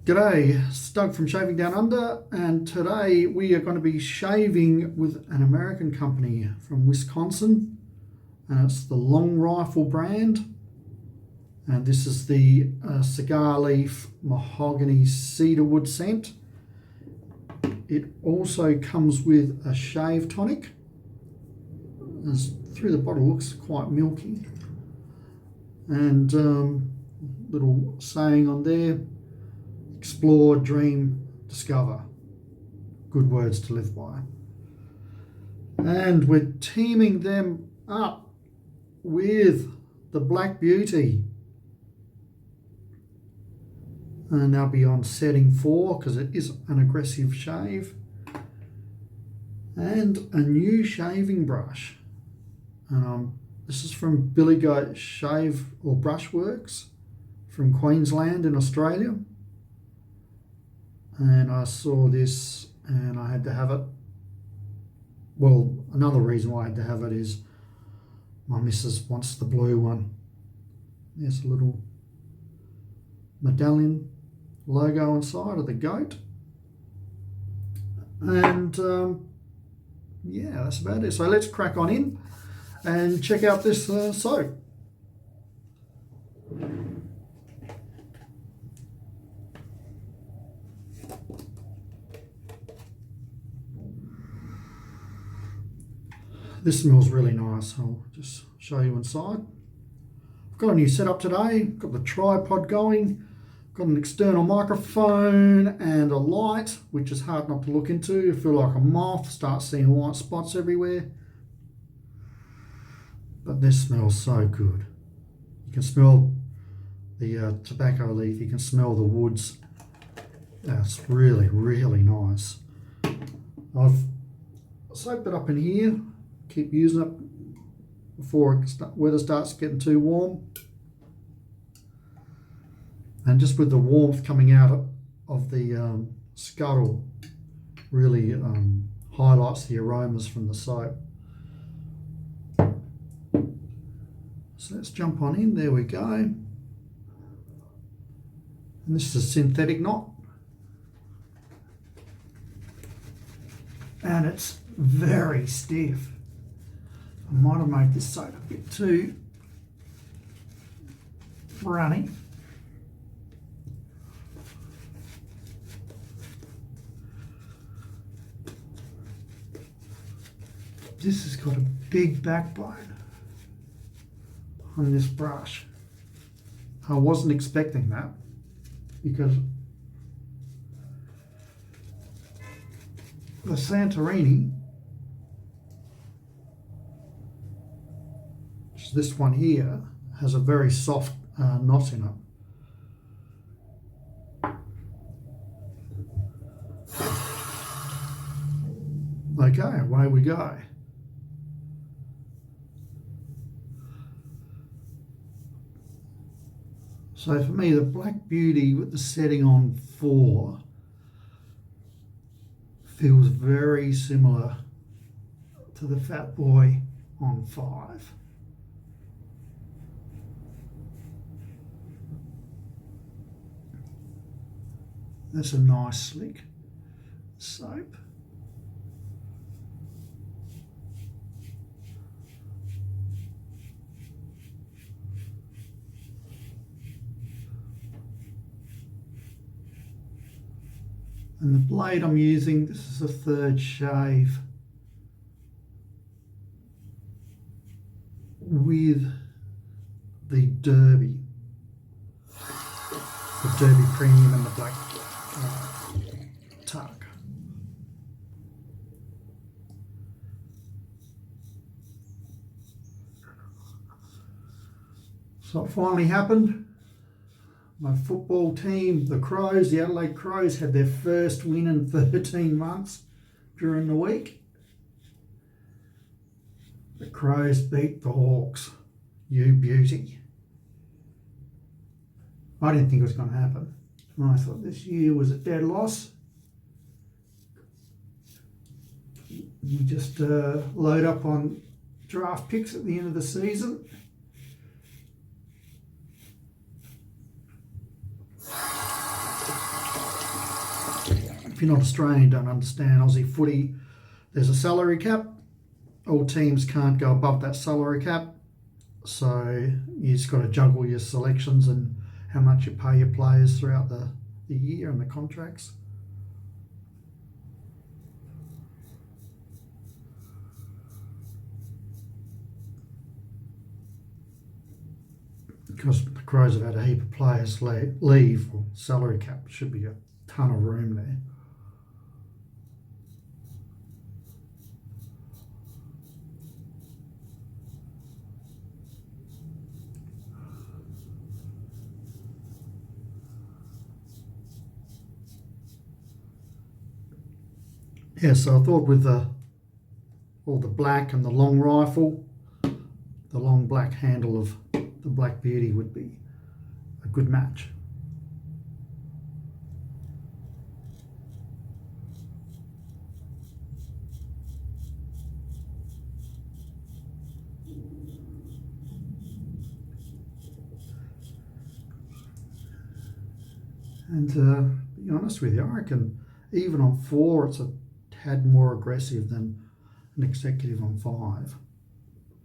G'day, it's Doug from Shaving Down Under, and today we are going to be shaving with an American company from Wisconsin, and it's the Long Rifle brand, and this is the cigar leaf mahogany cedarwood scent. It also comes with a shave tonic. As through the bottle looks quite milky, and little saying on there: explore, dream, discover. Good words to live by. And we're teaming them up with the Black Beauty. And they'll be on setting 4 because it is an aggressive shave. And a new shaving brush. This is from Billy Goat Shave or Brushworks from Queensland in Australia. And I saw this and I had to have it. Well, another reason why I had to have it is my missus wants the blue one. There's a little medallion logo inside of the goat. And yeah, that's about it. So let's crack on in and check out this soap. This smells really nice. I'll just show you inside. I've got a new setup today. Got the tripod going. Got an external microphone and a light, which is hard not to look into. You feel like a moth, start seeing white spots everywhere. But this smells so good. You can smell the tobacco leaf. You can smell the woods. That's really, really nice. I've soaked it up in here. Keep using it before weather starts getting too warm. And just with the warmth coming out of the scuttle, really highlights the aromas from the soap. So let's jump on in. There we go. And this is a synthetic knot. And it's very stiff. I might have made this soap a bit too runny. This has got a big backbone on this brush. I wasn't expecting that because the Santorini, which is this one here, has a very soft knot in it. Okay, away we go. So for me, the Black Beauty with the setting on 4 feels very similar to the Fat Boy on 5. That's a nice slick soap. And the blade I'm using, this is a 3rd shave with the Derby. The Derby Premium and the Black Tuck. So it finally happened. My football team, the Crows, the Adelaide Crows, had their first win in 13 months during the week. The Crows beat the Hawks. You beauty. I didn't think it was going to happen. I thought this year was a dead loss. We just load up on draft picks at the end of the season. If you're not Australian, you don't understand Aussie footy, there's a salary cap. All teams can't go above that salary cap. So you just got to juggle your selections and how much you pay your players throughout the year and the contracts. Because the Crows have had a heap of players leave, or salary cap should be a ton of room there. Yeah, so I thought with all the black and the long rifle, the long black handle of the Black Beauty would be a good match. And to be honest with you, I reckon even on 4 it's a tad more aggressive than an executive on 5.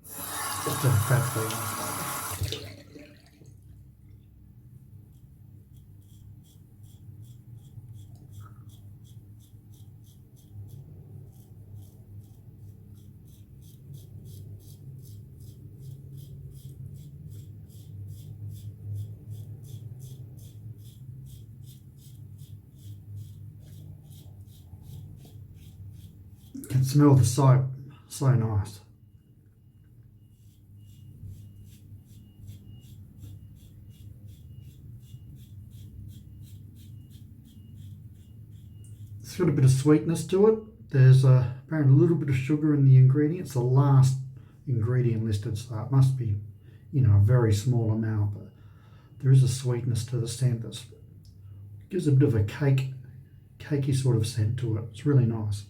Just a fat feeling. You can smell the soap, so nice. It's got a bit of sweetness to it. There's apparently a little bit of sugar in the ingredients. The last ingredient listed, so it must be, a very small amount, but there is a sweetness to the scent that gives a bit of a cakey sort of scent to it. It's really nice.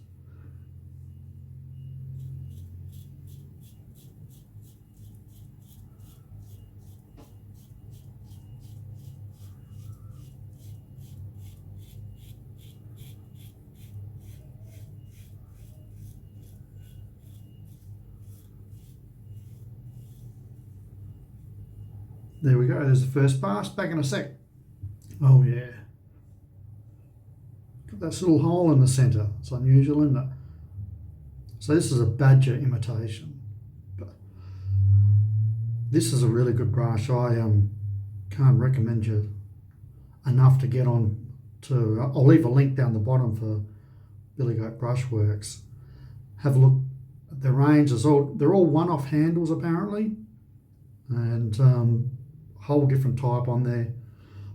There we go, there's the first pass, back in a sec. Oh yeah. Got that little hole in the centre, it's unusual, isn't it? So this is a badger imitation. But this is a really good brush. I can't recommend you enough to get on to. I'll leave a link down the bottom for Billy Goat Brushworks. Have a look at their range. They're all one-off handles apparently. And whole different type on there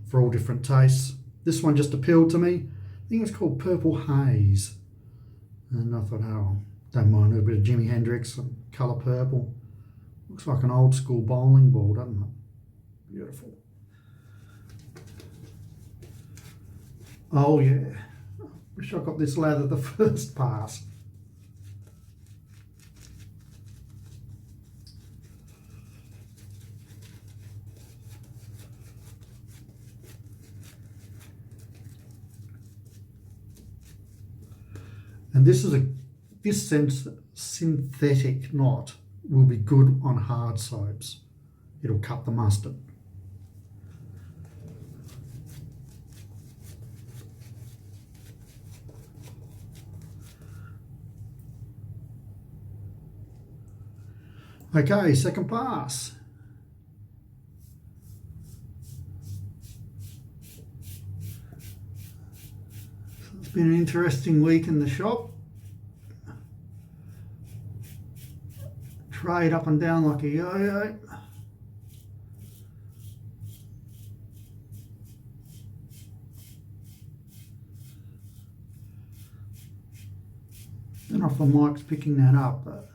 for all different tastes. This one just appealed to me. I think it's called Purple Haze. And I thought, oh, don't mind a bit of Jimi Hendrix and colour purple. Looks like an old school bowling ball, doesn't it? Beautiful. Oh yeah. Wish I got this lather the first pass. And this synthetic knot will be good on hard soaps. It'll cut the mustard. Okay, second pass. It's been an interesting week in the shop. Trade up and down like a yo-yo. Don't know if the mic's picking that up, but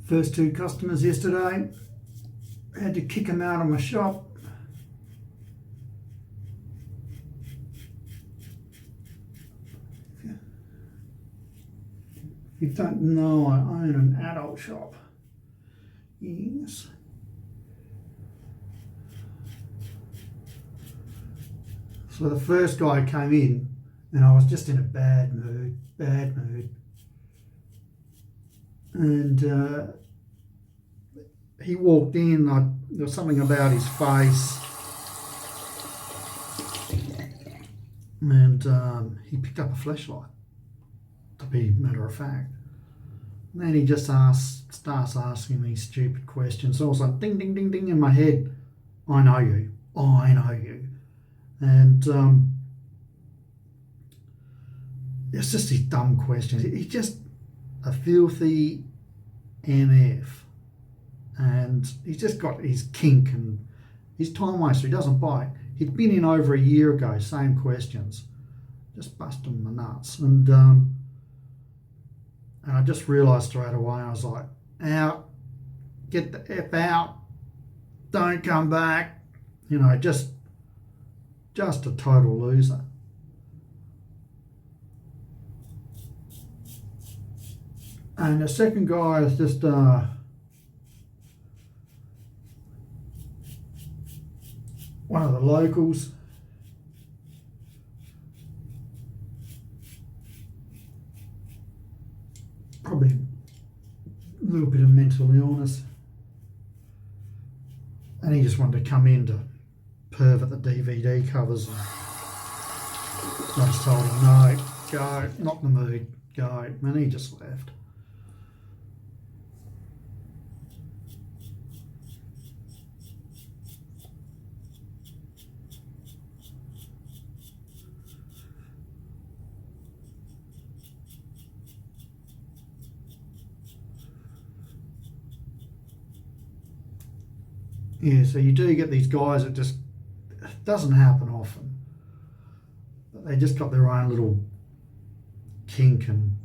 First two customers yesterday, had to kick them out of my shop. If you don't know, I own an adult shop. Yes. So the first guy came in and I was just in a bad mood. And he walked in, there was something about his face. And he picked up a flashlight, to be matter of fact. And then he just starts asking me stupid questions. All of a sudden, ding, ding, ding, ding in my head. I know you. And it's just these dumb questions. He's just a filthy MF. And he's just got his kink and his time waster. He doesn't bite. He'd been in over a year ago, same questions. Just busting my nuts. And I just realised straight away, I was like, out, get the F out, don't come back. You know, just a total loser. And the second guy is just one of the locals. Probably a little bit of mental illness. And he just wanted to come in to pervert the DVD covers. And I just told him, no, go, not in the mood, go. And he just left. Yeah, so you do get these guys that just, it doesn't happen often, but they just got their own little kink and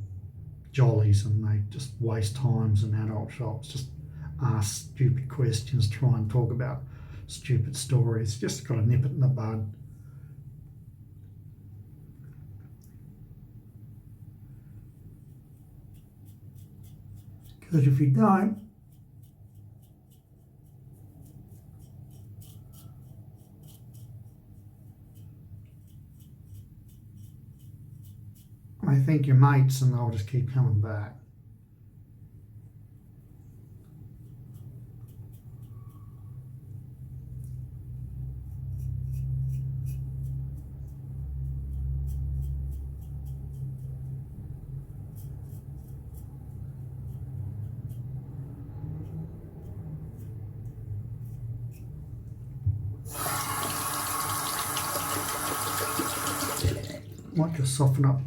jollies, and they just waste times in adult shops, just ask stupid questions, try and talk about stupid stories. Just got to nip it in the bud. Because if you don't, they think you're mates and they'll just keep coming back. Might just soften up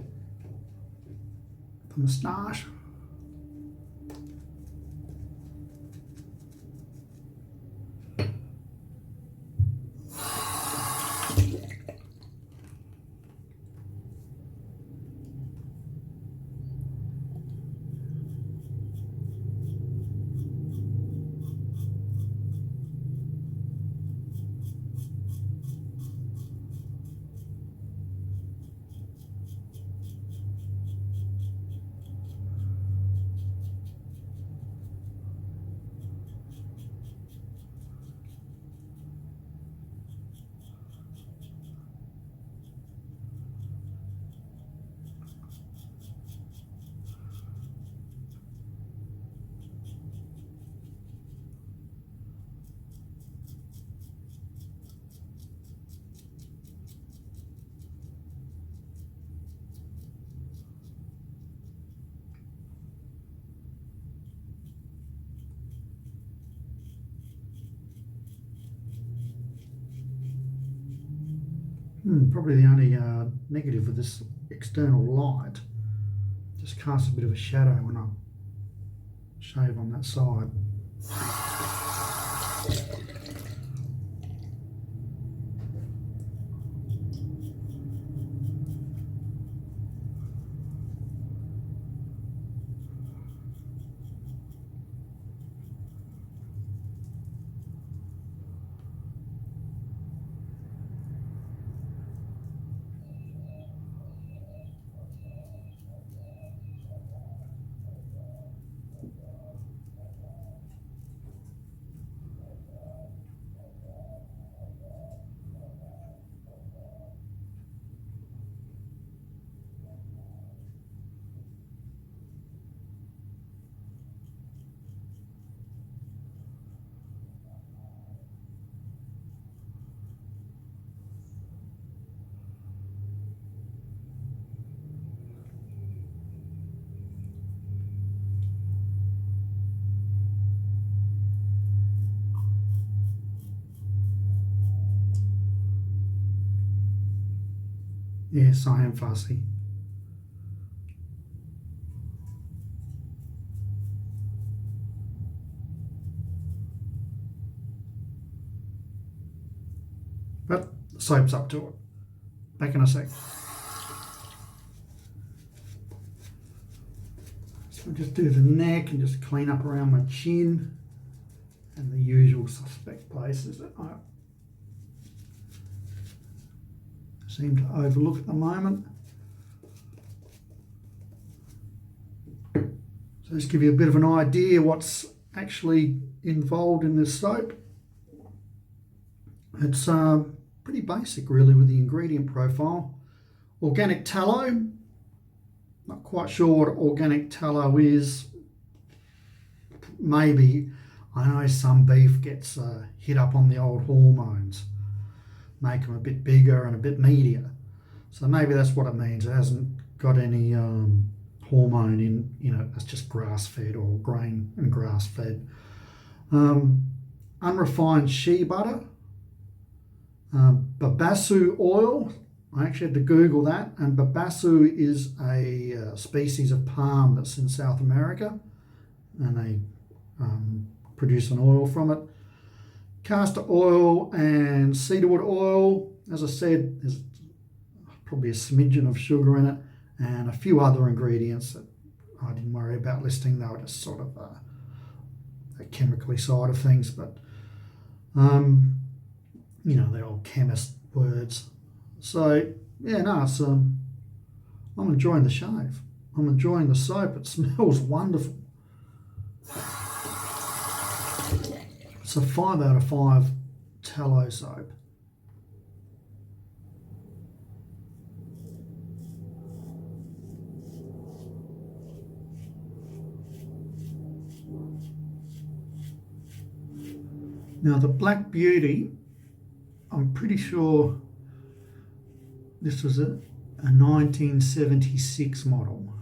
the moustache. Probably the only negative with this external light, just casts a bit of a shadow when I shave on that side. Yes, I am fussy. But the soap's up to it. Back in a sec. So we'll just do the neck and just clean up around my chin and the usual suspect places that I seem to overlook at the moment. So just give you a bit of an idea what's actually involved in this soap. It's pretty basic really with the ingredient profile. Organic tallow, not quite sure what organic tallow is. Maybe, I know some beef gets hit up on the old hormones, make them a bit bigger and a bit meatier. So maybe that's what it means. It hasn't got any hormone in it. It's just grass-fed or grain and grass-fed. Unrefined shea butter. Babassu oil, I actually had to Google that, and babassu is a species of palm that's in South America, and they produce an oil from it. Castor oil and cedarwood oil, as I said, there's probably a smidgen of sugar in it, and a few other ingredients that I didn't worry about listing. They were just sort of the chemically side of things, but you know, the old chemist words. So yeah, no, it's I'm enjoying the shave. I'm enjoying the soap. It smells wonderful. It's a 5 out of 5 tallow soap. Now the Black Beauty, I'm pretty sure this was a 1976 model.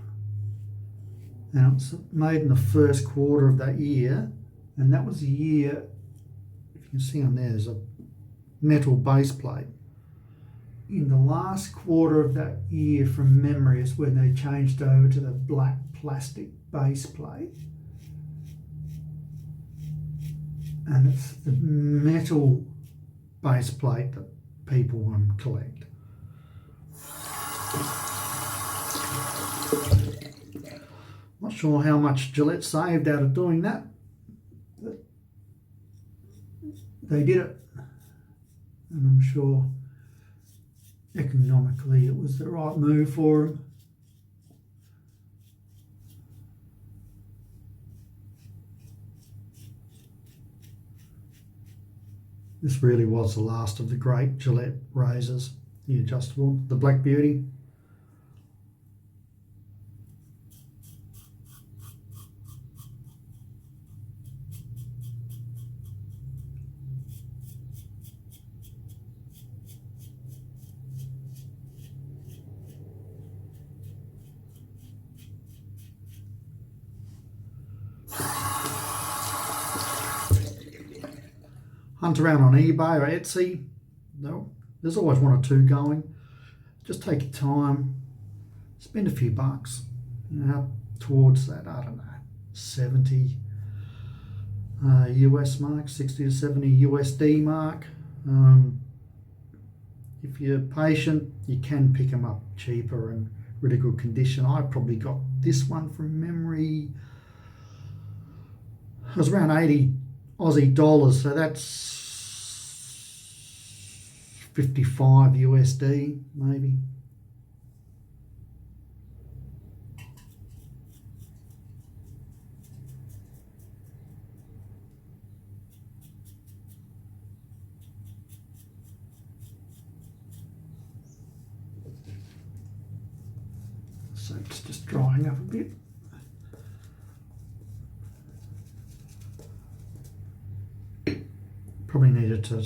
Now it's made in the first quarter of that year, and that was the year, if you can see on there's a metal base plate. In the last quarter of that year, from memory, is when they changed over to the black plastic base plate. And it's the metal base plate that people collect. Not sure how much Gillette saved out of doing that, but they did it, and I'm sure economically it was the right move for them. This really was the last of the great Gillette razors, the adjustable, the Black Beauty. Hunt around on eBay or Etsy. No, there's always one or two going. Just take your time, spend a few bucks, you know, towards that, I don't know, 70 US mark, 60 to 70 USD mark. If you're patient, you can pick them up cheaper and really good condition. I probably got this one from memory. It was around 80 Aussie dollars, so that's 55 USD maybe. So it's just drying up a bit. Probably needed a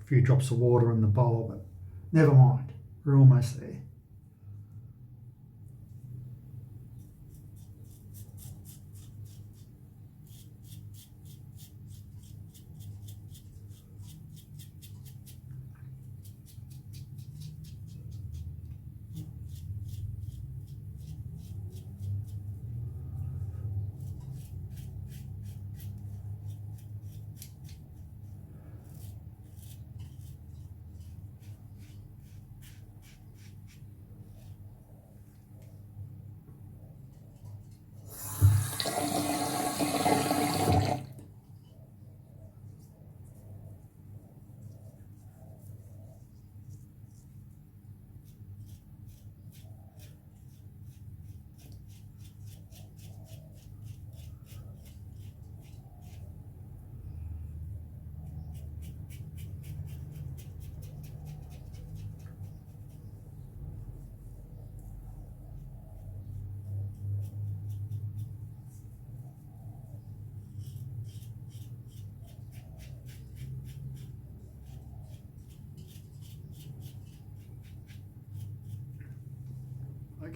few drops of water in the bowl, but never mind, we're almost there.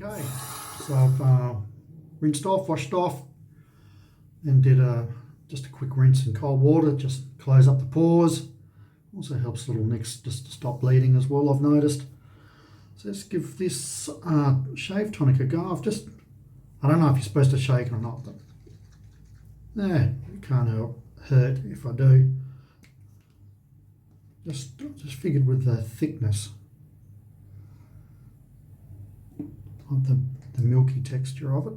Okay, so I've rinsed off, washed off, and did just a quick rinse in cold water, just close up the pores. Also helps little nicks just to stop bleeding as well, I've noticed. So let's give this shave tonic a go. I don't know if you're supposed to shake it or not, but it can't hurt if I do. Just figured with the thickness, of the milky texture of it.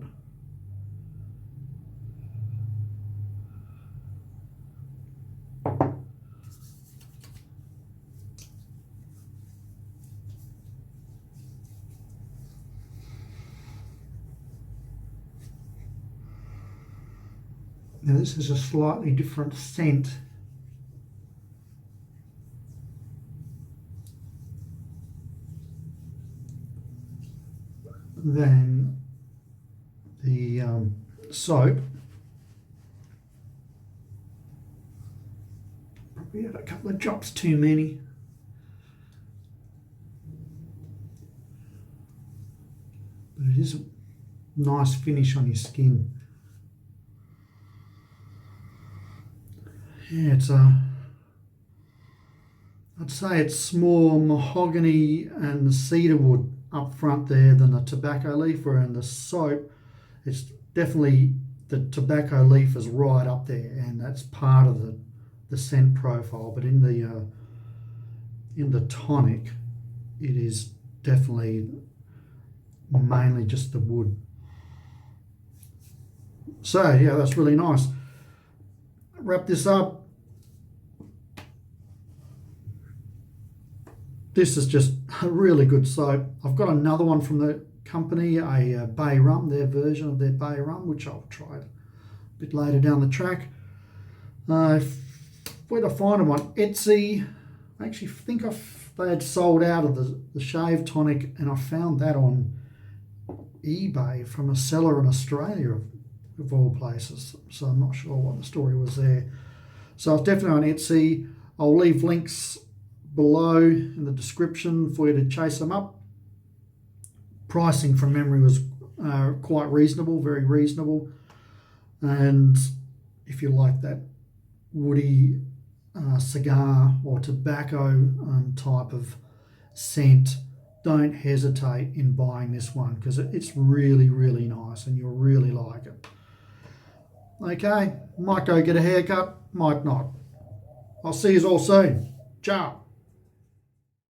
Now this is a slightly different scent than the soap. Probably had a couple of drops too many. But it is a nice finish on your skin. Yeah, I'd say it's more mahogany and cedarwood up front there than the tobacco leaf, where in the soap it's definitely the tobacco leaf is right up there, and that's part of the scent profile. But in the tonic, it is definitely mainly just the wood. So yeah, that's really nice. Wrap this up. This is just a really good soap. I've got another one from the company, a bay rum, their version of their bay rum, which I'll try a bit later down the track. Where to find them on Etsy? I actually think they had sold out of the shave tonic, and I found that on eBay from a seller in Australia of all places. So I'm not sure what the story was there. So it's definitely on Etsy. I'll leave links below in the description for you to chase them up. Pricing from memory was quite reasonable, very reasonable. And if you like that woody cigar or tobacco type of scent, don't hesitate in buying this one, because it's really, really nice and you'll really like it. Okay, might go get a haircut, might not. I'll see you all soon. Ciao.